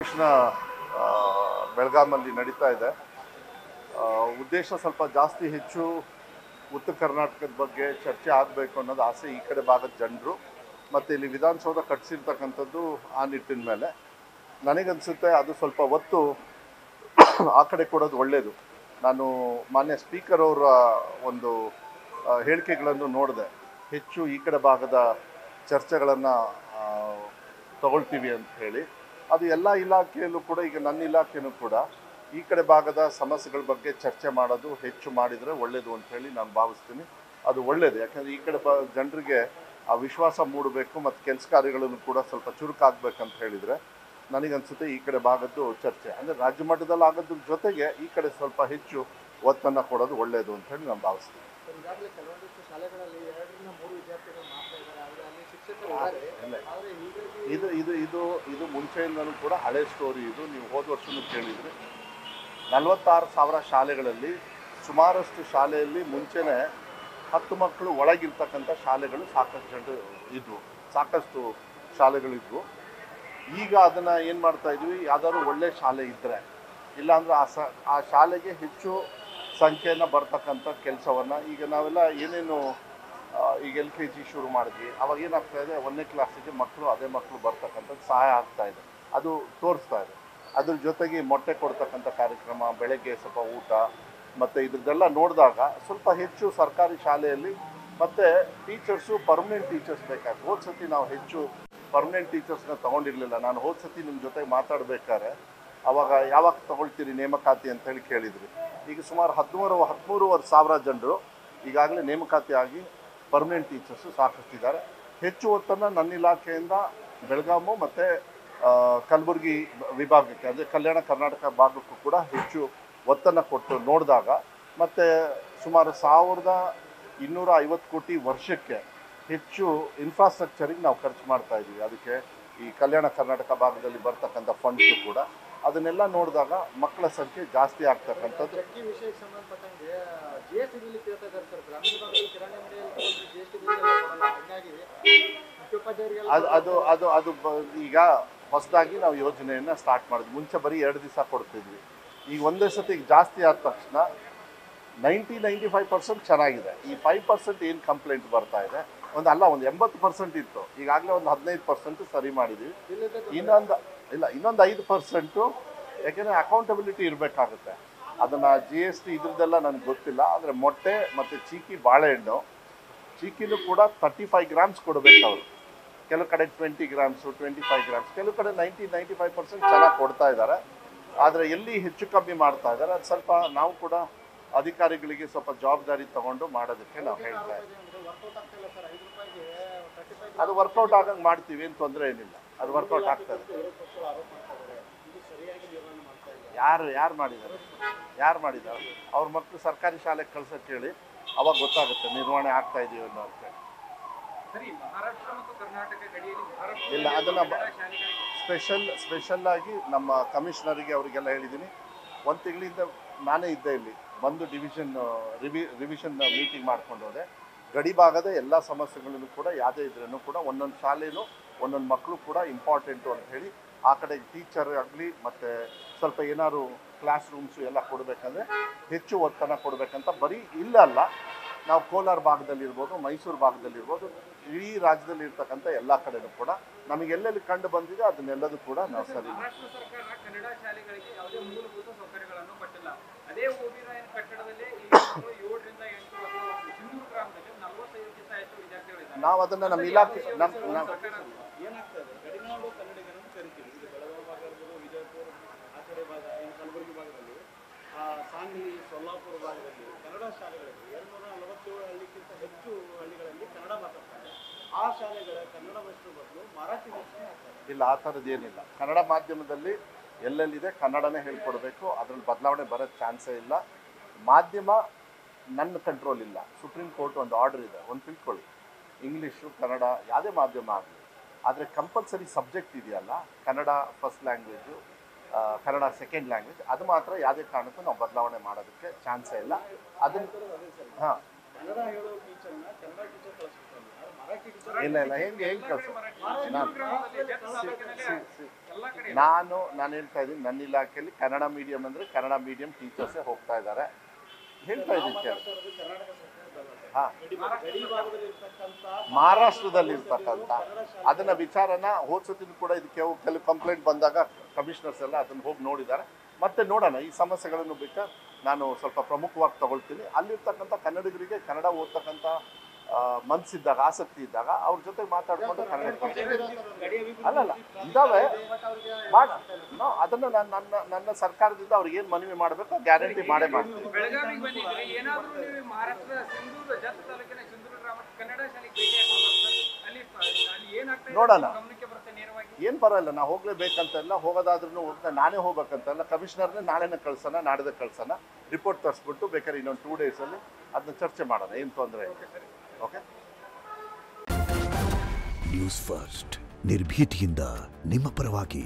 ಅಧಿವೇಶನ ಬೆಳಗಾಮಲ್ಲಿ ನಡೀತಾ ಇದೆ. ಉದ್ದೇಶ ಸ್ವಲ್ಪ ಜಾಸ್ತಿ ಹೆಚ್ಚು ಉತ್ತರ ಕರ್ನಾಟಕದ ಬಗ್ಗೆ ಚರ್ಚೆ ಆಗಬೇಕು ಅನ್ನೋದು ಆಸೆ ಈ ಕಡೆ ಭಾಗದ ಜನರು, ಮತ್ತು ಇಲ್ಲಿ ವಿಧಾನಸೌಧ ಕಟ್ಟಿಸಿರ್ತಕ್ಕಂಥದ್ದು ಆ ನಿಟ್ಟಿನ ಮೇಲೆ ನನಗನ್ಸುತ್ತೆ ಅದು ಸ್ವಲ್ಪ ಒತ್ತು ಆ ಕಡೆ ಕೊಡೋದು ಒಳ್ಳೆಯದು. ನಾನು ಮಾನ್ಯ ಸ್ಪೀಕರ್ ಅವರ ಒಂದು ಹೇಳಿಕೆಗಳನ್ನು ನೋಡಿದೆ. ಹೆಚ್ಚು ಈ ಕಡೆ ಭಾಗದ ಚರ್ಚೆಗಳನ್ನು ತಗೊಳ್ತೀವಿ ಅಂತ ಹೇಳಿ. ಅದು ಎಲ್ಲ ಇಲಾಖೆಯಲ್ಲೂ ಕೂಡ, ಈಗ ನನ್ನ ಇಲಾಖೆಯೂ ಕೂಡ ಈ ಕಡೆ ಭಾಗದ ಸಮಸ್ಯೆಗಳ ಬಗ್ಗೆ ಚರ್ಚೆ ಮಾಡೋದು ಹೆಚ್ಚು ಮಾಡಿದರೆ ಒಳ್ಳೆಯದು ಅಂಥೇಳಿ ನಾನು ಭಾವಿಸ್ತೀನಿ. ಅದು ಒಳ್ಳೆಯದು, ಯಾಕಂದರೆ ಈ ಕಡೆ ಜನರಿಗೆ ಆ ವಿಶ್ವಾಸ ಮೂಡಬೇಕು ಮತ್ತು ಕೆಲಸ ಕಾರ್ಯಗಳನ್ನು ಕೂಡ ಸ್ವಲ್ಪ ಚುರುಕಾಗಬೇಕಂತ ಹೇಳಿದರೆ ನನಗನ್ಸುತ್ತೆ ಈ ಕಡೆ ಭಾಗದ್ದು ಚರ್ಚೆ ಅಂದರೆ ರಾಜ್ಯ ಮಟ್ಟದಲ್ಲಿ ಆಗೋದ್ರ ಜೊತೆಗೆ ಈ ಕಡೆ ಸ್ವಲ್ಪ ಹೆಚ್ಚು ಒತ್ತನ್ನು ಕೊಡೋದು ಒಳ್ಳೆಯದು ಅಂತ ಹೇಳಿ ನಾನು ಭಾವಿಸ್ತೀನಿ. ಇದು ಇದು ಇದು ಇದು ಮುಂಚೆಯಿಂದನೂ ಕೂಡ ಹಳೆ ಸ್ಟೋರಿ. ಇದು ನೀವು ಹೋದ ವರ್ಷನೂ ಕೇಳಿದ್ರಿ. 46,000 ಶಾಲೆಗಳಲ್ಲಿ ಸುಮಾರಷ್ಟು ಶಾಲೆಯಲ್ಲಿ ಮುಂಚೆನೇ 10 ಮಕ್ಕಳು ಒಳಗಿರ್ತಕ್ಕಂಥ ಶಾಲೆಗಳು ಸಾಕಷ್ಟು ಜನರು ಇದ್ವು, ಸಾಕಷ್ಟು ಶಾಲೆಗಳಿದ್ವು. ಈಗ ಅದನ್ನು ಏನು ಮಾಡ್ತಾ ಇದ್ವಿ, ಯಾವ್ದಾದ್ರು ಒಳ್ಳೆ ಶಾಲೆ ಇದ್ದರೆ, ಇಲ್ಲಾಂದರೆ ಆ ಶಾಲೆಗೆ ಹೆಚ್ಚು ಸಂಖ್ಯೆಯನ್ನು ಬರ್ತಕ್ಕಂಥ ಕೆಲಸವನ್ನು ಈಗ ನಾವೆಲ್ಲ ಏನೇನು ಈಗ LKG ಶುರು ಮಾಡಿದ್ವಿ. ಅವಾಗ ಏನಾಗ್ತಾ ಇದೆ, 1ನೇ ಕ್ಲಾಸಿಗೆ ಮಕ್ಕಳು ಅದೇ ಮಕ್ಕಳು ಬರ್ತಕ್ಕಂಥದ್ದು ಸಹಾಯ ಆಗ್ತಾ ಇದೆ, ಅದು ತೋರಿಸ್ತಾ ಇದೆ. ಅದ್ರ ಜೊತೆಗೆ ಮೊಟ್ಟೆ ಕೊಡ್ತಕ್ಕಂಥ ಕಾರ್ಯಕ್ರಮ, ಬೆಳಗ್ಗೆ ಸ್ವಲ್ಪ ಊಟ ಮತ್ತು ಇದ್ರದ್ದೆಲ್ಲ ನೋಡಿದಾಗ ಸ್ವಲ್ಪ ಹೆಚ್ಚು ಸರ್ಕಾರಿ ಶಾಲೆಯಲ್ಲಿ ಮತ್ತು ಟೀಚರ್ಸು ಪರ್ಮನೆಂಟ್ ಟೀಚರ್ಸ್ ಬೇಕಾಗ್ತದೆ. ಹೋದ ಸತಿ ನಾವು ಹೆಚ್ಚು ಪರ್ಮನೆಂಟ್ ಟೀಚರ್ಸ್ನ ತೊಗೊಂಡಿರಲಿಲ್ಲ. ನಾನು ಹೋದ ಸತಿ ನಿಮ್ಮ ಜೊತೆ ಮಾತಾಡಬೇಕಾದ್ರೆ ಆವಾಗ ಯಾವಾಗ ತೊಗೊಳ್ತೀರಿ ನೇಮಕಾತಿ ಅಂತೇಳಿ ಕೇಳಿದ್ರಿ. ಈಗ ಸುಮಾರು 13,500 ಜನರು ಈಗಾಗಲೇ ನೇಮಕಾತಿ ಆಗಿ ಪರ್ಮನೆಂಟ್ ಟೀಚರ್ಸು ಸಾಕಷ್ಟಿದ್ದಾರೆ. ಹೆಚ್ಚು ಒತ್ತನ್ನು ನನ್ನ ಇಲಾಖೆಯಿಂದ ಬೆಳಗಾಮು ಮತ್ತು ಕಲಬುರಗಿ ವಿಭಾಗಕ್ಕೆ, ಅಂದರೆ ಕಲ್ಯಾಣ ಕರ್ನಾಟಕ ಭಾಗಕ್ಕೂ ಕೂಡ ಹೆಚ್ಚು ಒತ್ತನ್ನು ಕೊಟ್ಟು ನೋಡಿದಾಗ, ಮತ್ತು ಸುಮಾರು 1,250 ಕೋಟಿ ವರ್ಷಕ್ಕೆ ಹೆಚ್ಚು ಇನ್ಫ್ರಾಸ್ಟ್ರಕ್ಚರಿಗೆ ನಾವು ಖರ್ಚು ಮಾಡ್ತಾ ಇದ್ದೀವಿ. ಅದಕ್ಕೆ ಈ ಕಲ್ಯಾಣ ಕರ್ನಾಟಕ ಭಾಗದಲ್ಲಿ ಬರ್ತಕ್ಕಂಥ ಫಂಡ್ಸು ಕೂಡ ಅದನ್ನೆಲ್ಲ ನೋಡಿದಾಗ ಮಕ್ಕಳ ಸಂಖ್ಯೆ ಜಾಸ್ತಿ ಆಗ್ತಕ್ಕಂಥದ್ದು. ವಿಷಯಕ್ಕೆ ಸಂಬಂಧಪಟ್ಟಂಗೆ GST ಕೇಳ್ತಾ ಇದ್ದಾರೆ ಸರ್. ಗ್ರಾಮೀಣ ಭಾಗದಲ್ಲಿ ಕಿರಾಣಿ ಅಂಗಡಿಯಲ್ಲಿ GST ಅದು ಈಗ ಹೊಸದಾಗಿ ನಾವು ಯೋಜನೆಯನ್ನು ಸ್ಟಾರ್ಟ್ ಮಾಡಿದ್ವಿ. ಮುಂಚೆ ಬರೀ 2 ದಿವಸ ಕೊಡ್ತಿದ್ವಿ. ಈಗ ಒಂದೇ ಸತಿ ಜಾಸ್ತಿ ಆದ ತಕ್ಷಣ 90-95% ಚೆನ್ನಾಗಿದೆ. ಈ 5% ಏನು ಕಂಪ್ಲೇಂಟ್ ಬರ್ತಾ ಇದೆ, ಒಂದು 80% ಇತ್ತು, ಈಗಾಗಲೇ ಒಂದು 15% ಸರಿ ಮಾಡಿದ್ವಿ. ಇನ್ನೊಂದು 5%, ಯಾಕೆಂದರೆ ಅಕೌಂಟಬಿಲಿಟಿ ಇರಬೇಕಾಗುತ್ತೆ. ಅದನ್ನು GST ಇದ್ರದ್ದೆಲ್ಲ ನನಗೆ ಗೊತ್ತಿಲ್ಲ. ಆದರೆ ಮೊಟ್ಟೆ ಮತ್ತು ಚೀಕಿ ಬಾಳೆಹಣ್ಣು, ಚೀಕಿನೂ ಕೂಡ 35 ಗ್ರಾಮ್ಸ್ ಕೊಡಬೇಕು ಅವರು. ಕೆಲವು ಕಡೆ 20 ಗ್ರಾಮ್ಸು, 25 ಗ್ರಾಮ್ಸ್, ಕೆಲವು ಕಡೆ 90-95% ಚೆನ್ನಾಗಿ ಕೊಡ್ತಾ ಇದ್ದಾರೆ. ಆದರೆ ಎಲ್ಲಿ ಹೆಚ್ಚು ಕಮ್ಮಿ ಮಾಡ್ತಾ ಇದ್ದಾರೆ, ಅದು ಸ್ವಲ್ಪ ನಾವು ಕೂಡ ಅಧಿಕಾರಿಗಳಿಗೆ ಸ್ವಲ್ಪ ಜವಾಬ್ದಾರಿ ತಗೊಂಡು ಮಾಡೋದಕ್ಕೆ ನಾವು ಹೇಳ್ತಾ ಇದ್ದೀವಿ. ಅದು ವರ್ಕೌಟ್ ಆಗಂಗೆ ಮಾಡ್ತೀವಿ, ಏನು ತೊಂದರೆ ಏನಿಲ್ಲ, ಅದು ವರ್ಕೌಟ್ ಆಗ್ತದೆ. ಯಾರು ಮಾಡಿದ್ದಾರೆ ಅವ್ರ ಮಕ್ಕಳು ಸರ್ಕಾರಿ ಶಾಲೆಗೆ ಕಳ್ಸೋಕ್ಕೆ ಹೇಳಿ, ಅವಾಗ ಗೊತ್ತಾಗುತ್ತೆ ನಿರ್ವಹಣೆ ಆಗ್ತಾ ಇದೀವಿ ಅನ್ನೋ ಅಂತ. ಇಲ್ಲ, ಅದನ್ನು ಸ್ಪೆಷಲ್ ಆಗಿ ನಮ್ಮ ಕಮಿಷನರಿಗೆ ಅವರಿಗೆಲ್ಲ ಹೇಳಿದ್ದೀನಿ. 1 ತಿಂಗಳಿಂದ ನಾನೇ ಇದ್ದೆ ಇಲ್ಲಿ, ಬಂದು ರಿವಿಷನ್ ಮೀಟಿಂಗ್ ಮಾಡ್ಕೊಂಡು ಹೋದೆ. ಗಡಿ ಭಾಗದ ಎಲ್ಲ ಸಮಸ್ಯೆಗಳನ್ನು ಕೂಡ ಯಾವುದೇ ಇದ್ರೂ ಕೂಡ ಒಂದೊಂದು ಶಾಲೆಯೂ ಒಂದೊಂದು ಮಕ್ಕಳು ಕೂಡ ಇಂಪಾರ್ಟೆಂಟು ಅಂತ ಹೇಳಿ ಆ ಕಡೆ ಟೀಚರ್ ಆಗಲಿ ಮತ್ತು ಸ್ವಲ್ಪ ಏನಾದ್ರು ಕ್ಲಾಸ್ ರೂಮ್ಸು ಎಲ್ಲ ಕೊಡಬೇಕಂದ್ರೆ ಹೆಚ್ಚು ಒತ್ತನ್ನು ಕೊಡಬೇಕಂತ ಬರೀ ಇಲ್ಲಲ್ಲ, ನಾವು ಕೋಲಾರ ಭಾಗದಲ್ಲಿರ್ಬೋದು, ಮೈಸೂರು ಭಾಗದಲ್ಲಿರ್ಬೋದು, ಇಡೀ ರಾಜ್ಯದಲ್ಲಿ ಇರ್ತಕ್ಕಂಥ ಎಲ್ಲ ಕಡೆಯೂ ಕೂಡ ನಮಗೆ ಎಲ್ಲೆಲ್ಲಿ ಕಂಡು ಬಂದಿದೆ ಅದನ್ನೆಲ್ಲದೂ ಕೂಡ ನಾವು ಸರಿ. ಮಹಾರಾಷ್ಟ್ರ ಸರ್ಕಾರ ಕನ್ನಡ ಶಾಲೆಗಳಿಗೆ ಯಾವುದೇ ಮೂಲಭೂತ ಸೌಕರ್ಯಗಳನ್ನು ಕೊಟ್ಟಿಲ್ಲ. ಅದೇ ಓಬಿರಾಯನ್ ಕಟ್ಟಡದಲ್ಲಿ 7ರಿಂದ 8 ಸಿಂಧೂರು ಗ್ರಾಮದಲ್ಲಿ 45 ಕ್ಕಿಂತ ಹೆಚ್ಚು ವಿದ್ಯಾರ್ಥಿಗಳಿದ್ದಾರೆ. ನಾವು ಅದನ್ನು ನಮ್ಮ ಇಲಾಖೆ ಏನಾಗ್ತಾ ಇದೆ, ಗಡಿನಾಡು ಕನ್ನಡಿಗರನ್ನು ಕರಿತೀವಿ. ಇದು ಬೆಳಗಾವಿ ಭಾಗ ಇರ್ಬೋದು, ವಿಜಯಪುರ ಆ ಕಡೆ ಭಾಗ, ಈ ಕಲಬುರಗಿ ಭಾಗದಲ್ಲಿ, ಸಾಂಗ್ಲಿ, ಸೊಲ್ಲಾಪುರ ಭಾಗದಲ್ಲಿ ಕನ್ನಡ ಶಾಲೆಗಳಲ್ಲಿ 247 ಹಳ್ಳಿಗಿಂತ ಹೆಚ್ಚು ಹಳ್ಳಿಗಳಲ್ಲಿ ಕನ್ನಡ ಮಾತಾಡ್ತಾರೆ. ಆ ಶಾಲೆಗಳ ಕನ್ನಡ ಭಾಷೆ ಬದಲು ಮರಾಠಿ ಭಾಷೆ ಆಗ್ತದೆ. ಇಲ್ಲ, ಆ ಥರದ್ದು ಏನಿಲ್ಲ. ಕನ್ನಡ ಮಾಧ್ಯಮದಲ್ಲಿ ಎಲ್ಲೆಲ್ಲಿದೆ ಕನ್ನಡನೇ ಹೇಳ್ಕೊಡ್ಬೇಕು, ಅದರಲ್ಲಿ ಬದಲಾವಣೆ ಬರೋ ಚಾನ್ಸೇ ಇಲ್ಲ. ಮಾಧ್ಯಮ ನನ್ನ ಕಂಟ್ರೋಲ್ ಇಲ್ಲ. ಸುಪ್ರೀಂ ಕೋರ್ಟ್ ಒಂದು ಆರ್ಡರ್ ಇದೆ, ಒಂದು ತಿಳ್ಕೊಳ್ಳಿ, ಇಂಗ್ಲೀಷು ಕನ್ನಡ ಯಾವುದೇ ಮಾಧ್ಯಮ ಆಗಲಿ, ಆದರೆ ಕಂಪಲ್ಸರಿ ಸಬ್ಜೆಕ್ಟ್ ಇದೆಯಲ್ಲ, Kannada first language, Kannada second language, ಅದು ಮಾತ್ರ ಯಾವುದೇ ಕಾರಣಕ್ಕೂ ನಾವು ಬದಲಾವಣೆ ಮಾಡೋದಕ್ಕೆ ಚಾನ್ಸೇ ಇಲ್ಲ. ಅದನ್ನು ಕನ್ನಡ ಹೇಳೋ ಟೀಚರ್ನ ಕನ್ನಡ ಟೀಚರ್ ಕಳಿಸ್ತಾರೆ. ಇಲ್ಲ ಹೆಂಗೆ ಕಳ್ಸ ನಾನು ಹೇಳ್ತಾ ಇದ್ದೀನಿ, ನನ್ನ ಇಲಾಖೆಯಲ್ಲಿ ಕನ್ನಡ ಮೀಡಿಯಂ ಅಂದರೆ ಕನ್ನಡ ಮೀಡಿಯಂ ಟೀಚರ್ಸೇ ಹೋಗ್ತಾ ಇದ್ದಾರೆ. ಹೇಳ್ತಾ ಇದ್ದೀನಿ ಕೇಳಿ. ಹಾಂ, ಮಹಾರಾಷ್ಟ್ರದಲ್ಲಿರ್ತಕ್ಕಂಥ ಅದನ್ನ ವಿಚಾರನ ಹೋದ್ಸತಿನೂ ಕೂಡ ಇದಕ್ಕೆ ಕೆಲವು ಕಂಪ್ಲೇಂಟ್ ಬಂದಾಗ ಕಮಿಷನರ್ಸ್ ಎಲ್ಲ ಅದನ್ನು ಹೋಗಿ ನೋಡಿದ್ದಾರೆ. ಮತ್ತೆ ನೋಡೋಣ, ಈ ಸಮಸ್ಯೆಗಳನ್ನು ಬಿಟ್ಟು ನಾನು ಸ್ವಲ್ಪ ಪ್ರಮುಖವಾಗಿ ತಗೊಳ್ತೀನಿ. ಅಲ್ಲಿರ್ತಕ್ಕಂಥ ಕನ್ನಡಿಗರಿಗೆ ಕನ್ನಡ ಓದ್ತಕ್ಕಂಥ ಮನಸ್ಸಿದ್ದಾಗ, ಆಸಕ್ತಿ ಇದ್ದಾಗ ಅವ್ರ ಜೊತೆ ಮಾತಾಡ್ಕೊಂಡು ಕನ್ನಡ ಅಲ್ಲಲ್ಲ ಇದ್ದಾವೆ ಮಾಡ ಅದನ್ನು ನನ್ನ ಸರ್ಕಾರದಿಂದ ಅವ್ರಿಗೆ ಏನು ಮನವಿ ಮಾಡಬೇಕು ಗ್ಯಾರಂಟಿ ಮಾಡೇ ಮಾಡ್ತೀನಿ. ನೋಡೋಣ, ಏನು ಪರವಾಗಿಲ್ಲ, ನಾವು ಹೋಗ್ಲೇಬೇಕಂತೆಲ್ಲ, ಹೋಗೋದಾದ್ರೂ ನಾನೇ ಹೋಗ್ಬೇಕಂತಲ್ಲ, ಕಮಿಷನರ್ನೇ ನಾಳೆನೇ ಕಳ್ಸೋಣ, ನಾಡಿದ ಕಳ್ಸೋಣ, ರಿಪೋರ್ಟ್ ತರಿಸ್ಬಿಟ್ಟು ಬೇಕಾದ್ರೆ ಇನ್ನೊಂದು 2 ಡೇಸಲ್ಲಿ ಅದನ್ನ ಚರ್ಚೆ ಮಾಡೋಣ, ಏನು ತೊಂದರೆ ಇಲ್ಲ. ಓಕೆ. ನ್ಯೂಸ್ ಫಸ್ಟ್ ನಿರ್ಭೀತಿಯಿಂದ ನಿಮ್ಮ ಪರವಾಗಿ.